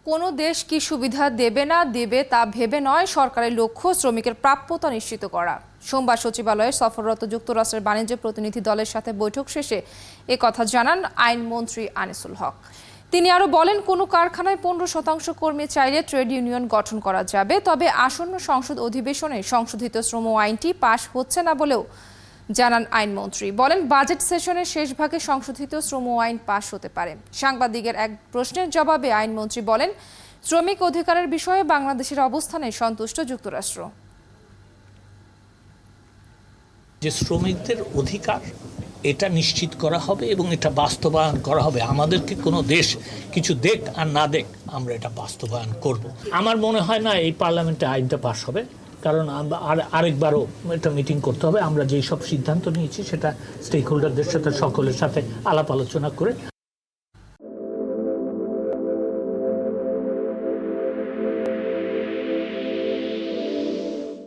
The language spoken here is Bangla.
কোনো দেশ কি সুবিধা দেবে না দেবে তা ভেবে নয়, সরকারের লক্ষ্য শ্রমিকের প্রাপ্যতা নিশ্চিত করা। সোমবার সচিবালয়ে সফররত যুক্তরাষ্ট্রের বাণিজ্য প্রতিনিধি দলের সাথে বৈঠক শেষে একথা জানান আইনমন্ত্রী আনিসুল হক। তিনি আরও বলেন, কোনো কারখানায় 15% কর্মী চাইলে ট্রেড ইউনিয়ন গঠন করা যাবে, তবে আসন্ন সংসদ অধিবেশনে সংশোধিত শ্রম আইনটি পাশ হচ্ছে না বলেও জানান আইনমন্ত্রী। বলেন, বাজেট সেশনের শেষ ভাগে সংশোধিত শ্রম আইন পাশ হতে পারে। সাংবাদিকের এক প্রশ্নের জবাবে আইনমন্ত্রী বলেন, শ্রমিক অধিকারের বিষয়ে বাংলাদেশের অবস্থানে সন্তুষ্ট যুক্তরাষ্ট্র। যে শ্রমিকদের অধিকার এটা নিশ্চিত করা হবে এবং এটা বাস্তবায়ন করা হবে। আমাদেরকে কোনো দেশ কিছু দেখ আর না দেখ, আমরা এটা বাস্তবায়ন করব। আমার মনে হয় না এই পার্লামেন্টে আইনটা পাস হবে, কারণ আরেকবারও একটা মিটিং করতে হবে। আমরা যেই সব সিদ্ধান্ত নিয়েছি সেটা স্টেক হোল্ডারদের সাথে সকলের সাথে আলাপ আলোচনা করে